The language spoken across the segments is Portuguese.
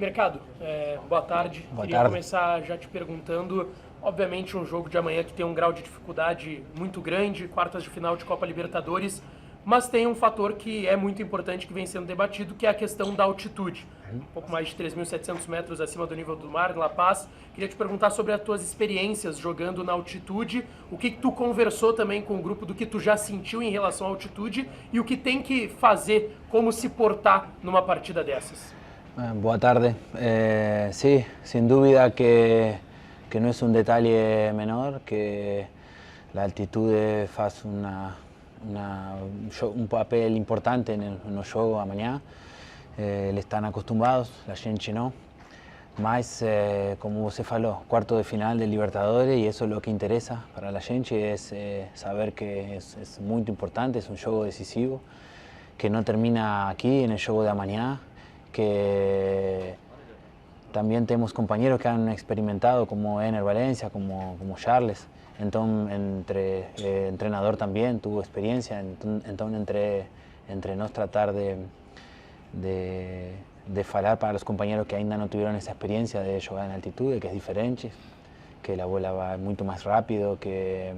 Mercado, boa tarde. Boa Queria tarde. começar já te perguntando, obviamente um jogo de amanhã que tem um grau de dificuldade muito grande, quartas de final de Copa Libertadores, mas tem um fator que é muito importante que vem sendo debatido, que é a questão da altitude. Um pouco mais de 3.700 metros acima do nível do mar, em La Paz. Queria te perguntar sobre as tuas experiências jogando na altitude, o que tu conversou também com o grupo do que tu já sentiu em relação à altitude e o que tem que fazer, como se portar numa partida dessas. Boa tarde. Sí, sin duda que no es un detalle menor, que la altitud hace un papel importante en los juegos amanhã. Eles están acostumbrados, la gente no. Mas, como você falou, cuarto de final de Libertadores y eso es lo que interesa para la gente, es saber que es muy importante, es un juego decisivo, que no termina aquí en el juego de amanhã, que también tenemos compañeros que han experimentado como Ener Valencia, como Charles, entonces entrenador también tuvo experiencia, entonces entre nos tratar de falar para los compañeros que ainda no tuvieron esa experiencia de jugar en altitud, que es diferente, que la bola va mucho más rápido, que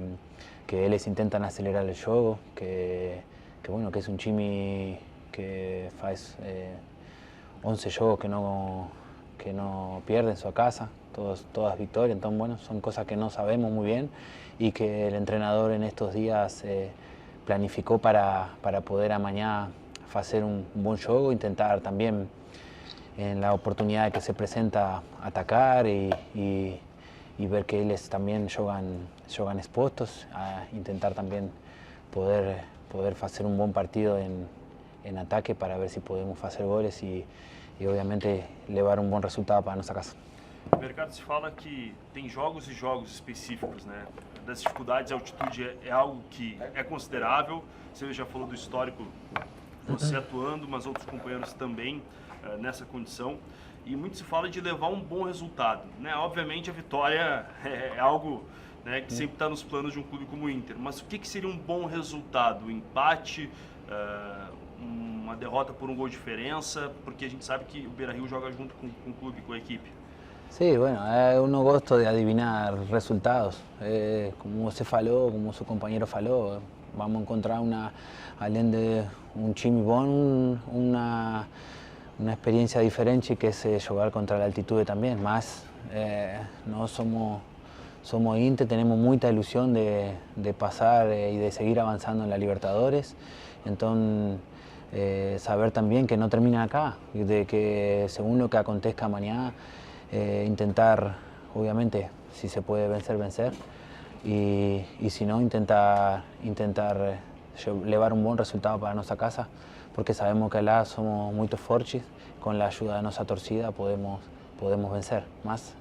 ellos intentan acelerar el juego, que bueno, que es un time que faz 11 juegos que no pierde en su casa, todas victorias, entonces bueno, son cosas que no sabemos muy bien y que el entrenador en estos días planificó para poder mañana hacer un buen juego, intentar también en la oportunidad que se presenta atacar y ver que ellos también juegan expuestos, a intentar también poder hacer un buen partido en ataque para ver si podemos hacer goles y obviamente levar um bom resultado para a nossa casa. Mercado, se fala que tem jogos e jogos específicos, né? Das dificuldades, a altitude é algo que é considerável. Você já falou do histórico, você atuando, mas outros companheiros também nessa condição. E muito se fala de levar um bom resultado, né? Obviamente a vitória é algo, né, que sempre está nos planos de um clube como o Inter. Mas o que seria um bom resultado? Um empate? Uma derrota por um gol de diferença, porque a gente sabe que o Beira-Rio joga junto com o clube, com a equipe. Sí, bueno, eu não gosto de adivinar resultados. Como você falou, como seu companheiro falou, vamos encontrar além de um time bom, uma experiência diferente que é jogar contra a altitude também. Mas nós somos Inter, temos muita ilusão de passar e de seguir avançando na Libertadores. Então saber también que no termina acá, de que según lo que acontezca mañana, intentar, obviamente, si se puede vencer, y si no, intentar llevar un buen resultado para nuestra casa, porque sabemos que allá somos muy fuertes, con la ayuda de nuestra torcida podemos vencer. Más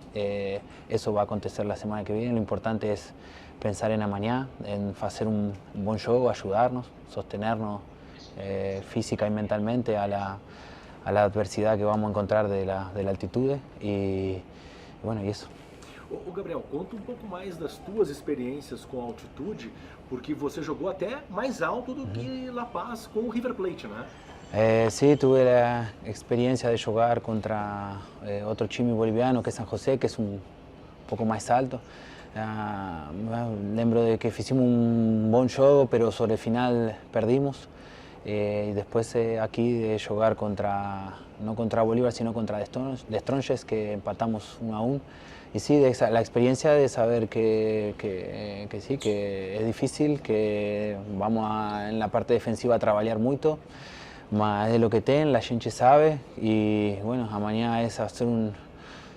eso va a acontecer la semana que viene, lo importante es pensar en la mañana, en hacer un buen juego, ayudarnos, sostenernos, física y mentalmente a la adversidad que vamos a encontrar de la altitud y bueno, y eso. Ô Gabriel, conta um pouco mais das tuas experiências com a altitude, porque você jogou até mais alto do que La Paz com o River Plate, né? Sí, tuve la experiencia de jugar contra otro time boliviano que es San José, que es un poco más alto. Lembro de que hicimos un buen juego, pero sobre el final perdimos. Y después aquí de jugar no contra Bolívar, sino contra The Strongest, que empatamos 1-1. Y sí, la experiencia de saber que sí, que es difícil, que vamos en la parte defensiva a trabajar mucho, más de lo que la gente sabe. Y bueno, mañana es hacer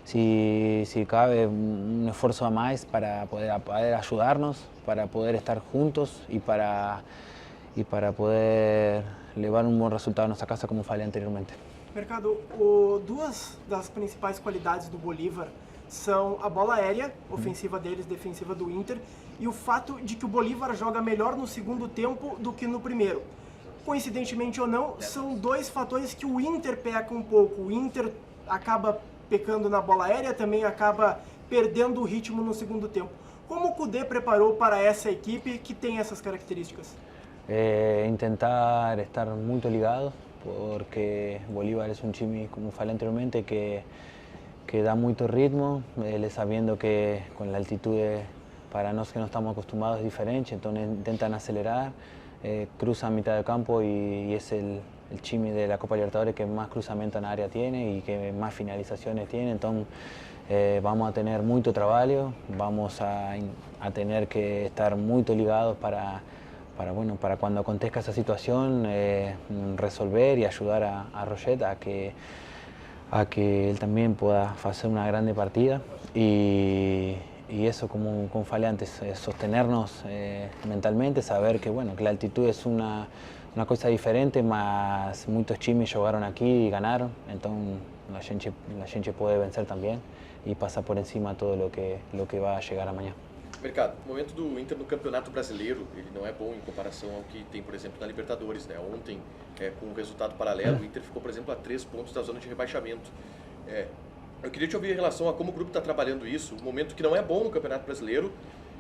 si cabe, un esfuerzo a más para poder ayudarnos, para poder estar juntos y para poder levar um bom resultado à nossa casa, como falei anteriormente. Mercado, duas das principais qualidades do Bolívar são a bola aérea, ofensiva deles, defensiva do Inter, e o fato de que o Bolívar joga melhor no segundo tempo do que no primeiro. Coincidentemente ou não, são dois fatores que o Inter peca um pouco. O Inter acaba pecando na bola aérea, também acaba perdendo o ritmo no segundo tempo. Como o Kudê preparou para essa equipe que tem essas características? Intentar estar muy ligados, porque Bolívar es un time, como falei anteriormente, que dá muito ritmo, eles sabendo que con la altitud para nós que no estamos acostumbrados es diferente, entonces intentan acelerar, cruzan mitad del campo y es el time de la Copa Libertadores que más cruzamiento en área tiene y que más finalizaciones tiene, entonces vamos a tener mucho trabajo, vamos a tener que estar muy ligados para cuando acontezca esa situación resolver y ayudar a Roget a que él también pueda hacer una grande partida y eso, como falei antes, sostenernos mentalmente, saber que la altitud es una cosa diferente, mas muchos times jugaron aquí y ganaron, entonces la gente puede vencer también y pasar por encima todo lo que va a llegar amanhã. Mercado, o momento do Inter no Campeonato Brasileiro, ele não é bom em comparação ao que tem, por exemplo, na Libertadores, né? Ontem, com um resultado paralelo, o Inter ficou, por exemplo, a 3 pontos da zona de rebaixamento. Eu queria te ouvir em relação a como o grupo está trabalhando isso, um momento que não é bom no Campeonato Brasileiro,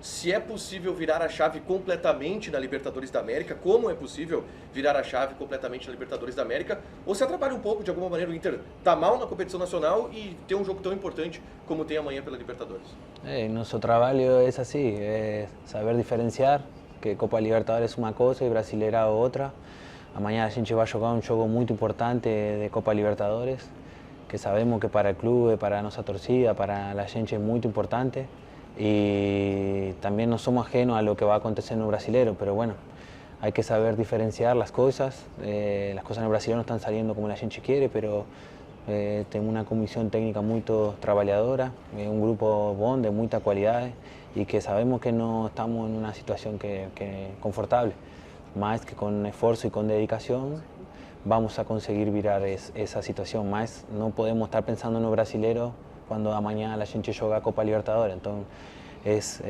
se é possível virar a chave completamente na Libertadores da América, como é possível virar a chave completamente na Libertadores da América, ou se atrapalha um pouco, de alguma maneira, o Inter tá mal na competição nacional e ter um jogo tão importante como tem amanhã pela Libertadores. Nuestro trabajo es así, es saber diferenciar que Copa Libertadores es una cosa y Brasileirao otra. Amanhã a gente va a jugar un juego muy importante de Copa Libertadores, que sabemos que para el club, para nuestra torcida, para la gente es muy importante. Y también no somos ajenos a lo que va a acontecer en el brasilero, pero bueno, hay que saber diferenciar las cosas en el brasilero no están saliendo como la gente quiere, pero tenemos una comisión técnica muy trabajadora, un grupo bon de mucha calidad y que sabemos que no estamos en una situación confortable, más que con esfuerzo y con dedicación vamos a conseguir virar esa situación, más no podemos estar pensando en el brasilero cuando amanhã la gente juega Copa Libertadores, entonces es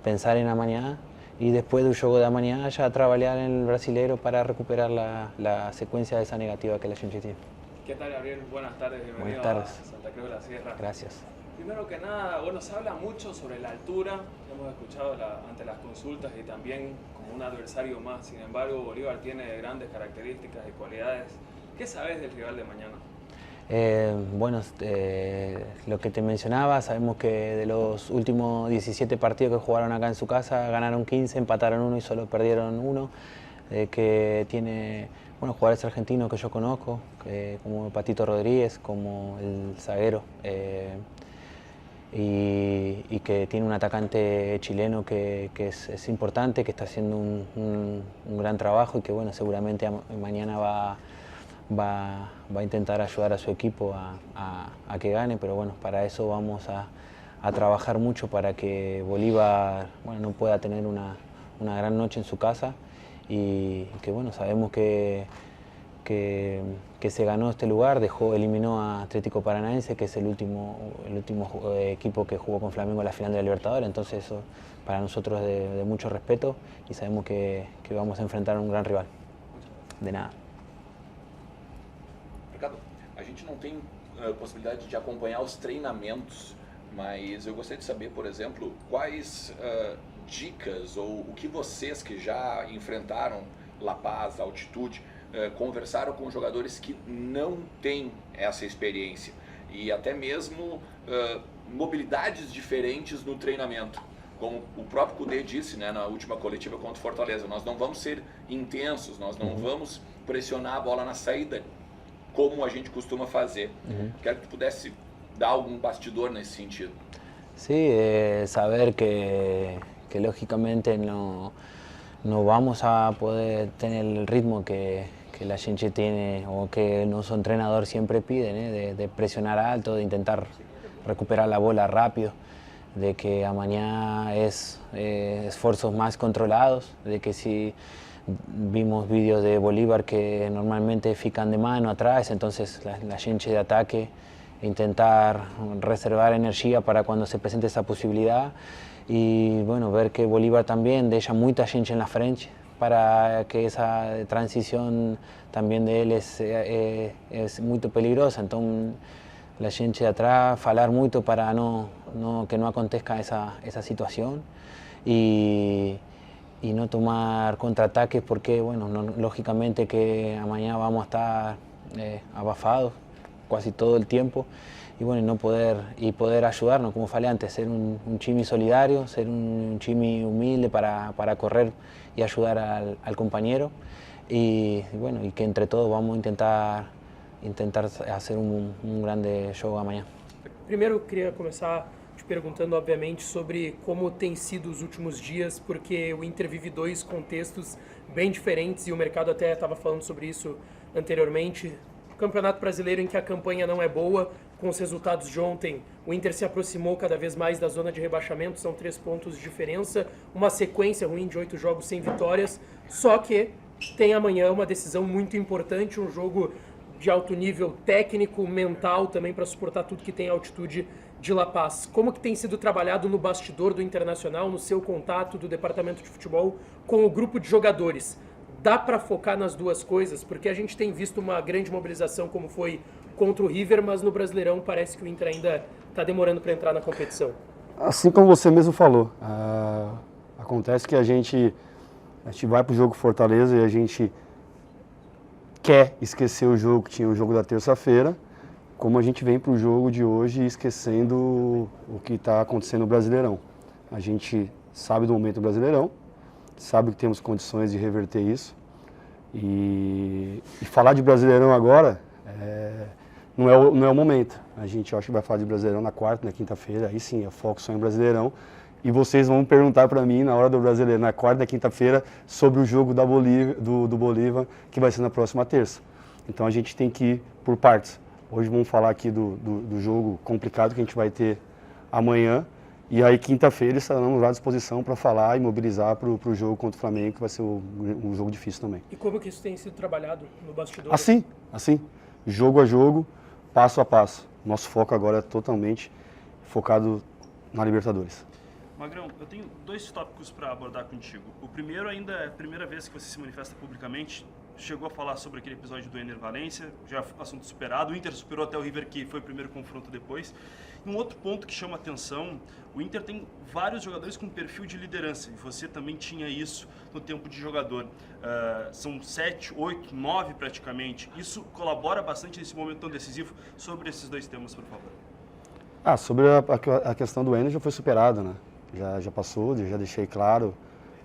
pensar en amanhã y después del juego de amanhã ya trabajar en el brasilero para recuperar la secuencia de esa negativa que la gente tiene. ¿Qué tal, Gabriel? Buenas tardes, bienvenido Buenas tardes. a Santa Cruz de la Sierra. Gracias. Primero que nada, bueno, se habla mucho sobre la altura, hemos escuchado ante las consultas y también como un adversario más, sin embargo Bolívar tiene grandes características y cualidades. ¿Qué sabes del rival de mañana? Lo que te mencionaba, sabemos que de los últimos 17 partidos que jugaron acá en su casa, ganaron 15, empataron 1 y solo perdieron 1, que tiene jugadores argentinos que yo conozco, como Patito Rodríguez, como el zaguero, y que tiene un atacante chileno que es importante, que está haciendo un gran trabajo y que seguramente mañana va a intentar ayudar a su equipo a que gane, pero para eso vamos a trabajar mucho para que Bolívar no pueda tener una gran noche en su casa y que sabemos que se ganó este lugar, eliminó a Atlético Paranaense, que es el último equipo que jugó con Flamengo en la final de la Libertadores, entonces eso para nosotros es de mucho respeto y sabemos que vamos a enfrentar a un gran rival. De nada. Ricardo, a gente não tem possibilidade de acompanhar os treinamentos, mas eu gostaria de saber, por exemplo, quais dicas ou o que vocês que já enfrentaram La Paz, altitude, conversaram com jogadores que não têm essa experiência e até mesmo mobilidades diferentes no treinamento. Como o próprio Cudê disse, né, na última coletiva contra o Fortaleza, nós não vamos ser intensos, nós não vamos pressionar a bola na saída, como a gente costuma fazer. Quero que tu pudesse dar algum bastidor nesse sentido. Sí, saber que lógicamente no vamos a poder tener el ritmo que la gente tiene o que nuestro entrenador siempre pide, de presionar alto, de intentar recuperar la bola rápido, de que mañana es esfuerzos más controlados, de que si vimos vídeos de Bolívar que normalmente fican de mano atrás, entonces la gente de ataque intentar reservar energía para cuando se presente esa posibilidad y ver que Bolívar también deja mucha gente en la frente para que esa transición también de él es muy peligrosa, entonces la gente de atrás falar mucho para que no acontezca esa situación y y no tomar contraataques porque, bueno, lógicamente que mañana vamos a estar abafados casi todo el tiempo y bueno, poder ayudarnos, como falei antes, ser un chimi solidario, ser un chimi humilde para correr y ayudar al compañero y bueno, y que entre todos vamos a intentar hacer un grande jogo amanhã. Primeiro, eu queria começar te perguntando, obviamente, sobre como tem sido os últimos dias, porque o Inter vive dois contextos bem diferentes e o mercado até estava falando sobre isso anteriormente. Campeonato Brasileiro em que a campanha não é boa, com os resultados de ontem, o Inter se aproximou cada vez mais da zona de rebaixamento, são 3 pontos de diferença, uma sequência ruim de 8 jogos sem vitórias, só que tem amanhã uma decisão muito importante, um jogo de alto nível técnico, mental também para suportar tudo que tem a altitude de La Paz. Como que tem sido trabalhado no bastidor do Internacional, no seu contato do departamento de futebol com o grupo de jogadores? Dá para focar nas duas coisas? Porque a gente tem visto uma grande mobilização como foi contra o River, mas no Brasileirão parece que o Inter ainda está demorando para entrar na competição. Assim como você mesmo falou, acontece que a gente vai para o jogo Fortaleza e a gente quer esquecer o jogo que tinha o jogo da terça-feira, como a gente vem para o jogo de hoje esquecendo o que está acontecendo no Brasileirão. A gente sabe do momento do Brasileirão, sabe que temos condições de reverter isso e falar de Brasileirão agora não é o momento. A gente acho que vai falar de Brasileirão na quarta, na quinta-feira, aí sim, é foco só em Brasileirão. E vocês vão perguntar para mim na hora do Brasileiro, na quarta e quinta-feira, sobre o jogo do Bolívar, que vai ser na próxima terça. Então a gente tem que ir por partes. Hoje vamos falar aqui do jogo complicado que a gente vai ter amanhã. E aí quinta-feira estaremos à disposição para falar e mobilizar para o jogo contra o Flamengo, que vai ser um jogo difícil também. E como que isso tem sido trabalhado no bastidor? Assim, jogo a jogo, passo a passo. Nosso foco agora é totalmente focado na Libertadores. Magrão, eu tenho 2 tópicos para abordar contigo. O primeiro ainda é a primeira vez que você se manifesta publicamente. Chegou a falar sobre aquele episódio do Ener Valencia, já assunto superado. O Inter superou até o River, que foi o primeiro confronto depois. E um outro ponto que chama atenção, o Inter tem vários jogadores com perfil de liderança. E você também tinha isso no tempo de jogador. São 7, 8, 9 praticamente. Isso colabora bastante nesse momento tão decisivo. Sobre esses 2 temas, por favor. Sobre a questão do Ener já foi superada, né? Já passou, já deixei claro,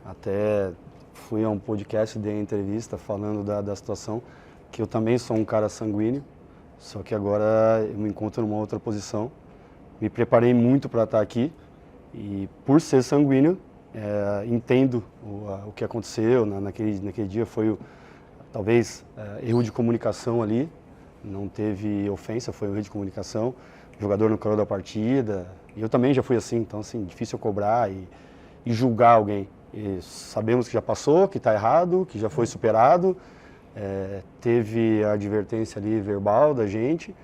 até fui a um podcast, dei entrevista falando da situação, que eu também sou um cara sanguíneo, só que agora eu me encontro numa outra posição. Me preparei muito para estar aqui e por ser sanguíneo, entendo o que aconteceu naquele dia, foi talvez erro de comunicação ali, não teve ofensa, foi um erro de comunicação, o jogador não calor da partida. E eu também já fui assim, então assim, difícil cobrar e julgar alguém. E sabemos que já passou, que está errado, que já foi superado, teve a advertência ali verbal da gente,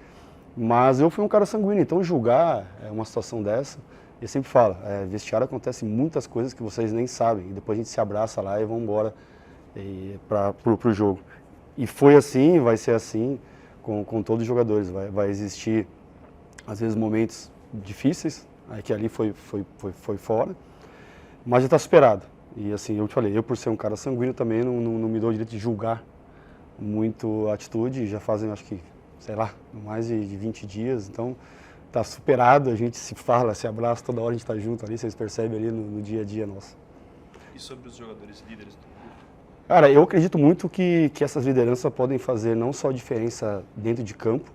mas eu fui um cara sanguíneo, então julgar uma situação dessa, eu sempre falo, vestiário acontece muitas coisas que vocês nem sabem, e depois a gente se abraça lá e vamos embora para o jogo. E foi assim, vai ser assim com todos os jogadores, vai existir às vezes momentos difíceis, que ali foi fora, mas já está superado. E assim, eu te falei, eu por ser um cara sanguíneo também não me dou o direito de julgar muito a atitude, já fazem acho que, sei lá, mais de 20 dias, então está superado, a gente se fala, se abraça, toda hora a gente está junto ali, vocês percebem ali no dia a dia nosso. E sobre os jogadores líderes do grupo? Cara, eu acredito muito que essas lideranças podem fazer não só diferença dentro de campo,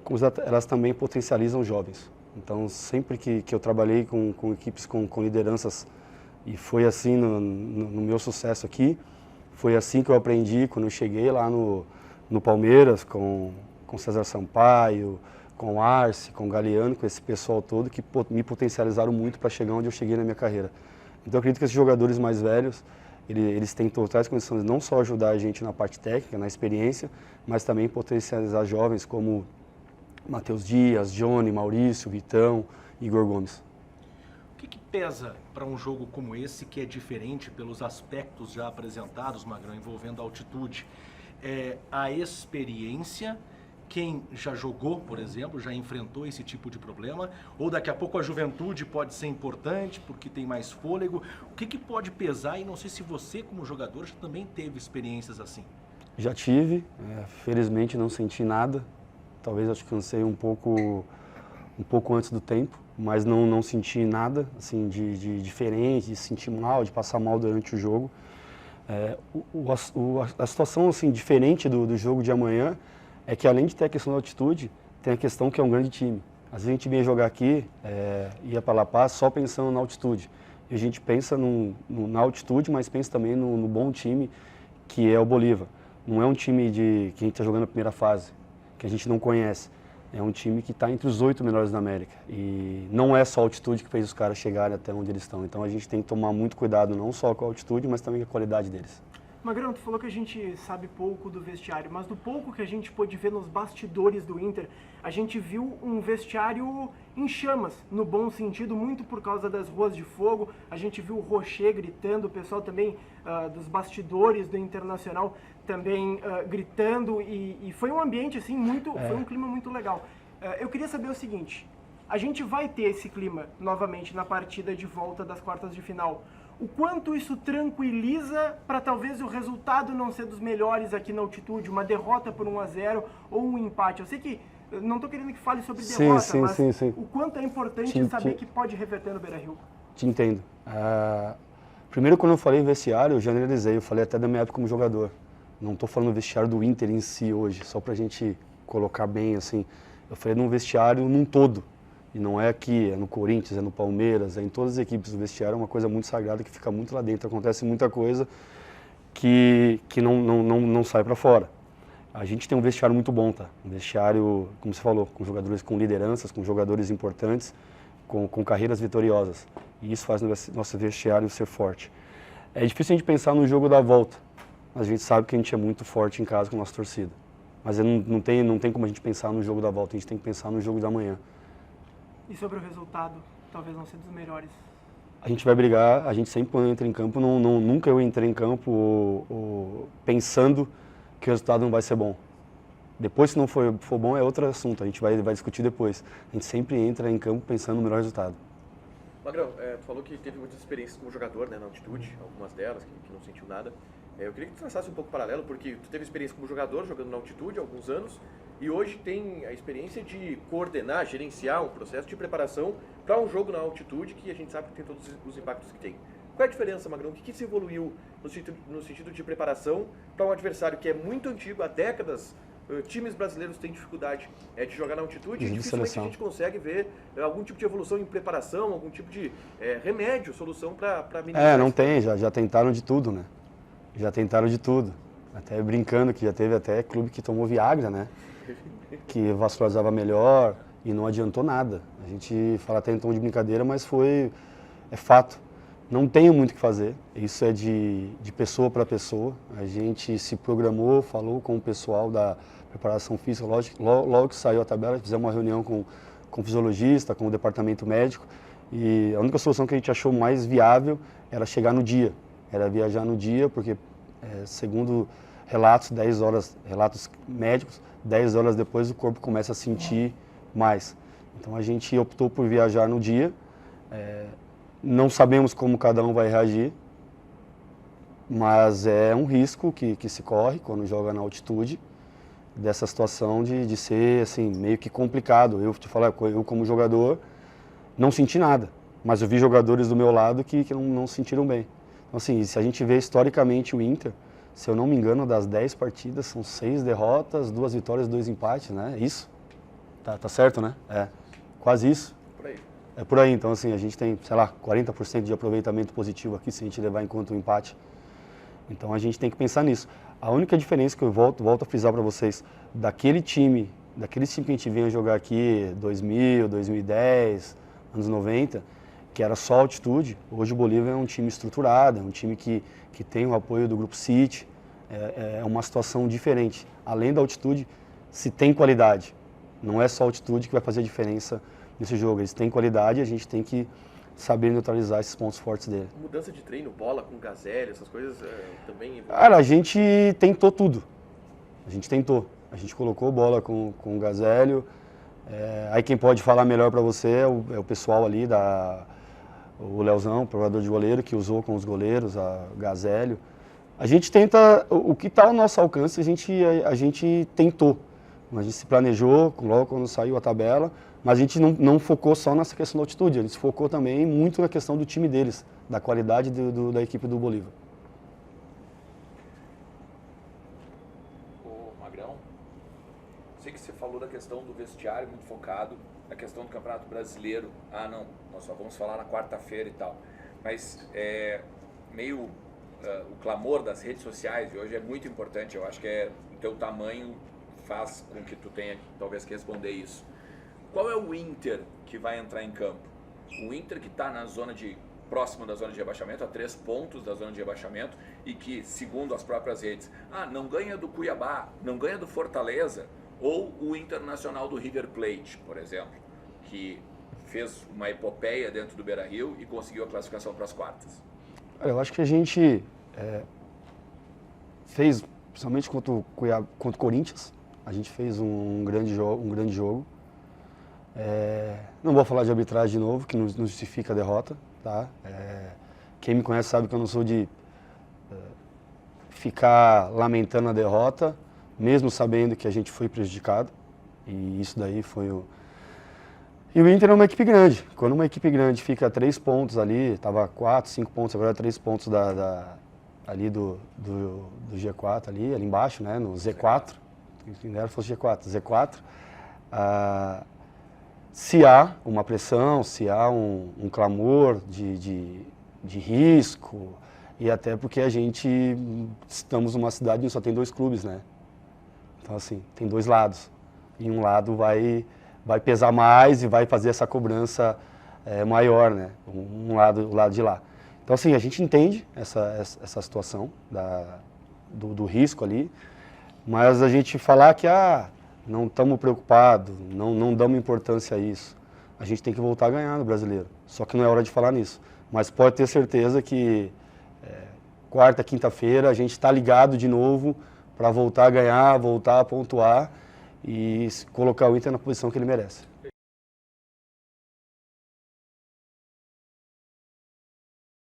como elas também potencializam jovens. Então, sempre que eu trabalhei com equipes com lideranças, e foi assim no meu sucesso aqui, foi assim que eu aprendi quando eu cheguei lá no Palmeiras, com César Sampaio, com Arce, com Galeano, com esse pessoal todo, que me potencializaram muito para chegar onde eu cheguei na minha carreira. Então, eu acredito que esses jogadores mais velhos, eles têm totais condições de não só ajudar a gente na parte técnica, na experiência, mas também potencializar jovens como Matheus Dias, Johnny, Maurício, Vitão, Igor Gomes. O que pesa para um jogo como esse, que é diferente pelos aspectos já apresentados, Magrão, envolvendo a altitude? A experiência quem já jogou, por exemplo, já enfrentou esse tipo de problema? Ou daqui a pouco a juventude pode ser importante porque tem mais fôlego? O que pode pesar? E não sei se você, como jogador, já também teve experiências assim. Já tive, felizmente não senti nada. Talvez acho que cansei um pouco antes do tempo, mas não senti nada assim de diferente, de sentir mal, de passar mal durante o jogo. A situação assim, diferente do jogo de amanhã é que, além de ter a questão da altitude, tem a questão que é um grande time. Às vezes a gente vinha jogar aqui, ia para La Paz só pensando na altitude. E a gente pensa na altitude, mas pensa também no bom time que é o Bolívar. Não é um time que a gente está jogando a primeira fase, que a gente não conhece. É um time que está entre os 8 melhores da América. E não é só a altitude que fez os caras chegarem até onde eles estão. Então a gente tem que tomar muito cuidado, não só com a altitude, mas também com a qualidade deles. Magrão, tu falou que a gente sabe pouco do vestiário, mas do pouco que a gente pôde ver nos bastidores do Inter, a gente viu um vestiário em chamas, no bom sentido, muito por causa das ruas de fogo. A gente viu o Rocher gritando, o pessoal também dos bastidores do Internacional também gritando, e foi um ambiente assim foi um clima muito legal. Eu queria saber o seguinte: a gente vai ter esse clima novamente na partida de volta das quartas de final. O quanto isso tranquiliza para talvez o resultado não ser dos melhores aqui na altitude, uma derrota por 1-0 ou um empate? Eu sei que não estou querendo que fale sobre derrota, mas sim. O quanto é importante saber que pode reverter no Beira-Rio. Te entendo. Primeiro, quando eu falei em vestiário, eu generalizei, eu falei até da minha época como jogador. Não estou falando do vestiário do Inter em si hoje, só para a gente colocar bem assim. Eu falei num vestiário num todo. E não é aqui, é no Corinthians, é no Palmeiras, é em todas as equipes. O vestiário é uma coisa muito sagrada que fica muito lá dentro. Acontece muita coisa que não sai para fora. A gente tem um vestiário muito bom, tá? Um vestiário, como você falou, com jogadores com lideranças, com jogadores importantes, com carreiras vitoriosas. E isso faz nosso vestiário ser forte. É difícil a gente pensar no jogo da volta, mas a gente sabe que a gente é muito forte em casa com a nossa torcida. Mas não tem como a gente pensar no jogo da volta, a gente tem que pensar no jogo da manhã. E sobre o resultado, talvez não seja dos melhores? A gente vai brigar, a gente sempre entra em campo, nunca eu entrei em campo pensando que o resultado não vai ser bom. Depois, se não for bom, é outro assunto, a gente vai discutir depois. A gente sempre entra em campo pensando no melhor resultado. Magrão, tu falou que teve muitas experiências como jogador, né, na altitude, algumas delas que não sentiu nada. Eu queria que tu traçasse um pouco paralelo, porque tu teve experiência como jogador, jogando na altitude há alguns anos, e hoje tem a experiência de coordenar, gerenciar um processo de preparação para um jogo na altitude, que a gente sabe que tem todos os impactos que tem. Qual é a diferença, Magrão? O que se evoluiu no sentido de preparação para um adversário que é muito antigo, há décadas? Times brasileiros têm dificuldade de jogar na altitude, e dificilmente a gente consegue ver algum tipo de evolução em preparação, algum tipo de remédio, solução para minimizar. Não tem, já tentaram de tudo, né? Já tentaram de tudo. Até brincando que já teve até clube que tomou Viagra, né? Que vascularizava melhor e não adiantou nada. A gente fala até em tom de brincadeira, mas é fato. Não tenho muito o que fazer, isso é de pessoa para pessoa. A gente se programou, falou com o pessoal da preparação física, logo que saiu a tabela, fizemos uma reunião com o fisiologista, com o departamento médico, e a única solução que a gente achou mais viável era chegar no dia, era viajar no dia, porque segundo relatos médicos, 10 horas depois o corpo começa a sentir mais. Então a gente optou por viajar no dia. Não sabemos como cada um vai reagir, mas é um risco que se corre quando joga na altitude, dessa situação de ser assim, meio que complicado. Eu te falar, eu como jogador não senti nada, mas eu vi jogadores do meu lado que não se sentiram bem. Então assim, se a gente vê historicamente o Inter, se eu não me engano, das 10 partidas, são 6 derrotas, 2 vitórias, 2 empates, né? Isso? Tá certo, né? Quase isso. Por aí. É por aí, então assim, a gente tem, sei lá, 40% de aproveitamento positivo aqui, se a gente levar em conta o empate. Então a gente tem que pensar nisso. A única diferença que eu volto a frisar para vocês, daquele time que a gente vinha jogar aqui, 2000, 2010, anos 90, que era só altitude, hoje o Bolívar é um time estruturado, é um time que tem o apoio do Grupo City, é uma situação diferente. Além da altitude, se tem qualidade, não é só a altitude que vai fazer a diferença nesse jogo, eles têm qualidade e a gente tem que saber neutralizar esses pontos fortes dele. Mudança de treino, bola com gazelle, essas coisas também... Cara, a gente tentou tudo. A gente tentou. A gente colocou bola com o Gazélio. Aí quem pode falar melhor para você é o pessoal ali, o Leozão, provedor de goleiro, que usou com os goleiros, o Gazélio. A gente tenta, o que está ao nosso alcance, a gente tentou. A gente se planejou logo quando saiu a tabela, mas a gente não focou só nessa questão da altitude, a gente focou também muito na questão do time deles, da qualidade da equipe do Bolívar. Ô Magrão, sei que você falou da questão do vestiário muito focado, a questão do Campeonato Brasileiro. Ah, não, nós só vamos falar na quarta-feira e tal. Mas o clamor das redes sociais de hoje é muito importante. Eu acho que o teu tamanho faz com que tu tenha talvez que responder isso. Qual é o Inter que vai entrar em campo? O Inter que está próximo da zona de rebaixamento, a 3 pontos da zona de rebaixamento, e que, segundo as próprias redes, não ganha do Cuiabá, não ganha do Fortaleza, ou o Internacional do River Plate, por exemplo, que fez uma epopeia dentro do Beira-Rio e conseguiu a classificação para as quartas. Eu acho que a gente fez, principalmente contra o Corinthians, a gente fez um grande jogo. Não vou falar de arbitragem de novo, que não justifica a derrota. Tá? Quem me conhece sabe que eu não sou de ficar lamentando a derrota, mesmo sabendo que a gente foi prejudicado. E isso daí foi o... E o Inter é uma equipe grande. Quando uma equipe grande fica a 3 pontos ali, estava 4, 5 pontos, agora 3 pontos ali do G4, ali embaixo, né, no Z4. Quem dera fosse G4. Z4. Se há uma pressão, se há um clamor de risco, e até porque estamos numa cidade onde só tem 2 clubes, né? Então, assim, tem 2 lados. E um lado vai pesar mais e vai fazer essa cobrança maior, né? O lado de lá. Então, assim, a gente entende essa situação do risco ali, mas a gente falar que não estamos preocupados, não damos importância a isso. A gente tem que voltar a ganhar no Brasileiro. Só que não é hora de falar nisso. Mas pode ter certeza que quarta, quinta-feira a gente está ligado de novo para voltar a ganhar, voltar a pontuar e colocar o Inter na posição que ele merece.